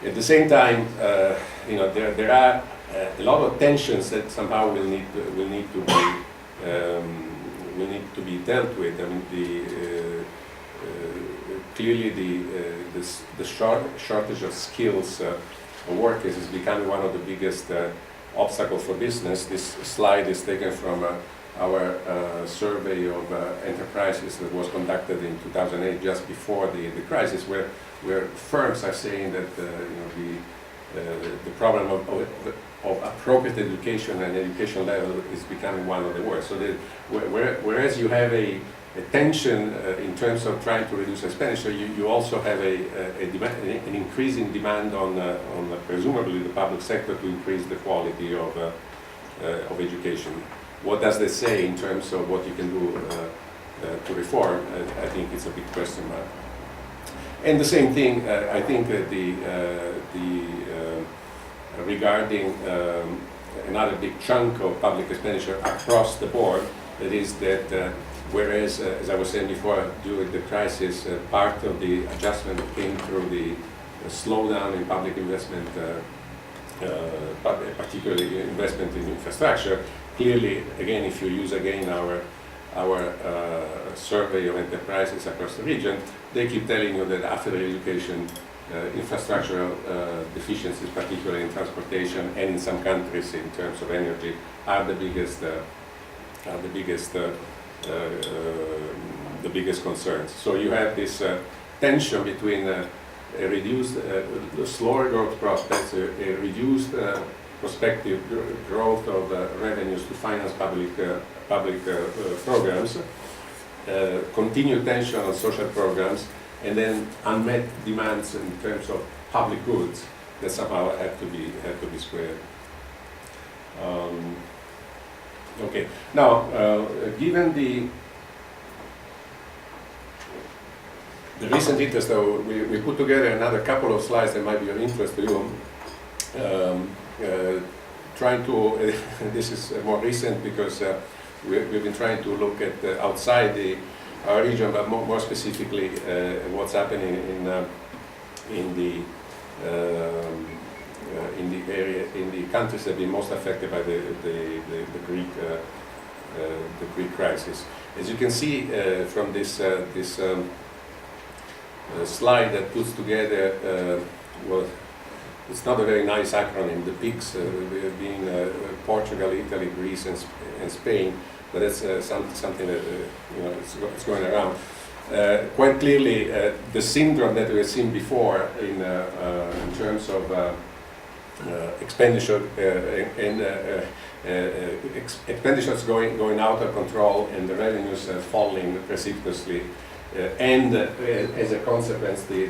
At the same time, there are a lot of tensions that somehow will need to be dealt with. I mean, clearly the shortage of skills of workers is becoming one of the biggest obstacles for business. This slide is taken from our survey of enterprises that was conducted in 2008, just before the crisis, where firms are saying that the problem of appropriate education and education level is becoming one of the worst. So whereas you have a tension in terms of trying to reduce expenditure, you also have an increasing demand on presumably the public sector to increase the quality of education. What does this say in terms of what you can do to reform? I think it's a big question mark. And the same thing, I think regarding another big chunk of public expenditure across the board, that is that whereas, as I was saying before, during the crisis, part of the adjustment came through the slowdown in public investment, particularly investment in infrastructure. Clearly, again, if you use again our survey of enterprises across the region, they keep telling you that after the education, infrastructural deficiencies, particularly in transportation and in some countries in terms of energy, are the biggest concerns. So you have this tension between a reduced, slower growth prospects, a reduced prospective growth of revenues to finance public programs, continued tension on social programs, and then unmet demands in terms of public goods that somehow have to be squared. Okay. Now, given the recent interest, though, we put together another couple of slides that might be of interest to you. Trying to, this is more recent because we've been trying to look at outside our region, but more specifically what's happening in the area, in the countries that have been most affected by the Greek crisis. As you can see from this slide that puts together well, it's not a very nice acronym, the PIGS, being Portugal, Italy, Greece, and Spain, but that's something that it's going around. Quite clearly, the syndrome that we have seen before in terms of expenditure expenditures going out of control and the revenues falling precipitously. And as a consequence, the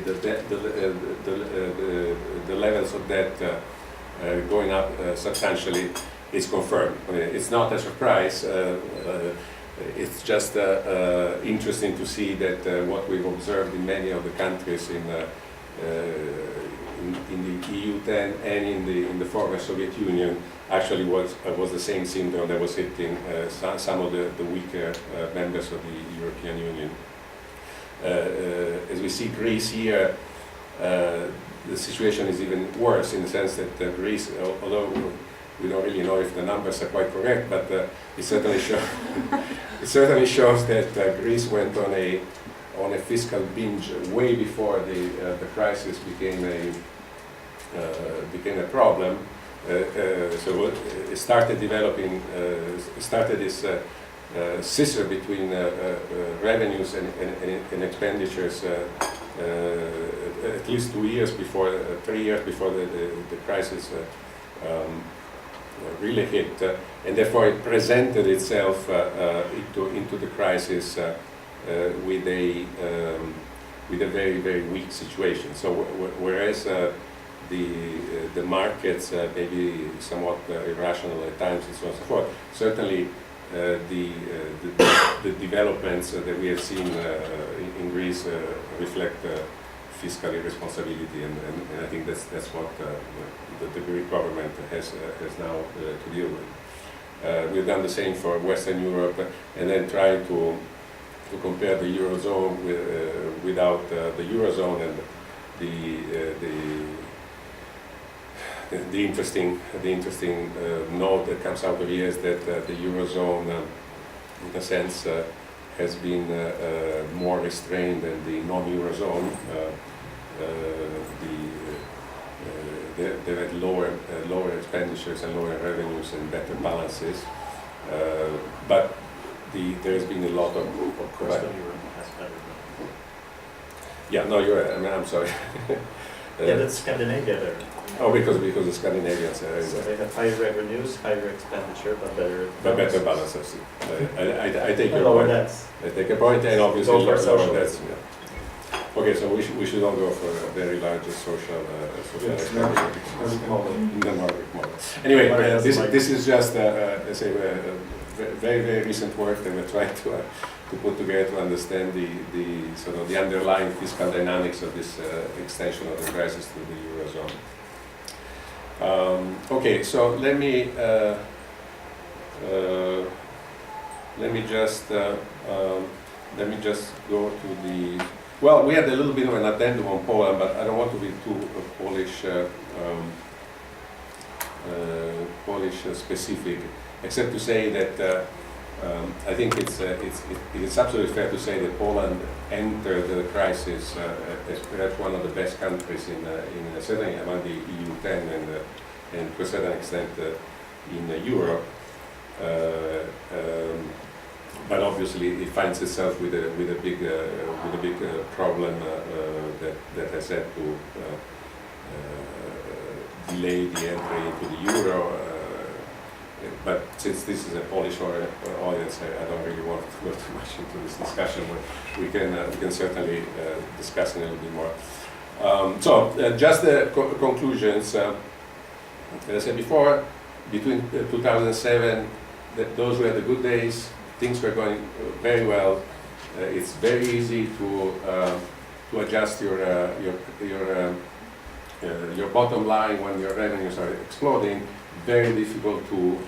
levels of debt going up substantially is confirmed. I mean, it's not a surprise. It's just interesting to see that what we've observed in many of the countries in the EU10 and in the former Soviet Union actually was the same syndrome that was hitting some of the weaker members of the European Union. As we see Greece here, the situation is even worse in the sense that Greece, although we don't really know if the numbers are quite correct, but it certainly shows that Greece went on a fiscal binge way before the crisis became a problem. So it started developing, started this scissor between revenues and expenditures at least 2 years before, 3 years before the crisis really hit, and therefore it presented itself into the crisis with a very, very weak situation. So whereas the markets may be somewhat irrational at times and so on and so forth, certainly the developments that we have seen in Greece reflect fiscal irresponsibility, and I think that's what the Greek government has now to deal with. We've done the same for Western Europe, and then trying to compare the Eurozone without the Eurozone, and the interesting note that comes out of here is that the eurozone, in a sense, has been more restrained than the non-eurozone. They had lower expenditures and lower revenues and better balances, but there has been a lot of course, the euro has better. Yeah, no, you're right. I mean, I'm sorry. Yeah, that's Scandinavia there. Oh, because the Scandinavians So they have higher revenues, higher expenditure, but better balances. I take your lower point. debts. I take a point, and obviously Go for lower social. debts. Yeah. Okay, so we should all go for a very large social expenditure in the Nordic model. Anyway, this is just let's say very very recent work that we're trying to put together to understand the sort of the underlying fiscal dynamics of this extension of the crisis to the eurozone. Okay, so let me just go to the. Well, we had a little bit of an addendum on Poland, but I don't want to be too Polish specific, except to say that I think it's absolutely fair to say that Poland entered the crisis as perhaps one of the best countries in certainly among the EU10 and to a certain extent in Europe. But obviously, it finds itself with a big problem that has had to delay the entry into the euro. But since this is a Polish audience, I don't really want to go too much into this discussion. But we can certainly discuss in a little bit more. Just the conclusions. As I said before, between 2007, those were the good days. Things were going very well. It's very easy to adjust your bottom line when your revenues are exploding. Very difficult to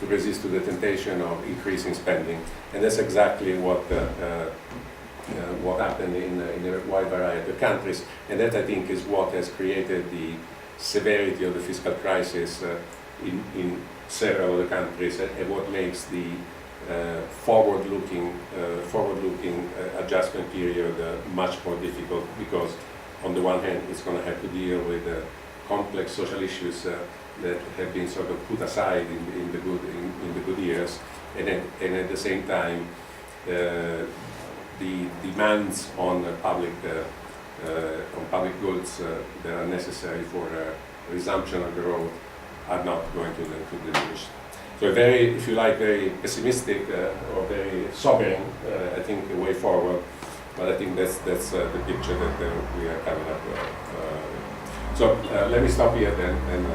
resist to the temptation of increasing spending, and that's exactly what happened in a wide variety of countries. And that, I think, is what has created the severity of the fiscal crisis in several of the countries, and what makes the forward-looking adjustment period much more difficult, because on the one hand it's going to have to deal with complex social issues that have been sort of put aside in the good years, and at the same time the demands on public goods that are necessary for resumption of growth are not going to diminish. So if you like, very pessimistic or very sobering, I think, a way forward. But I think that's the picture that we are coming up with. So let me stop here then and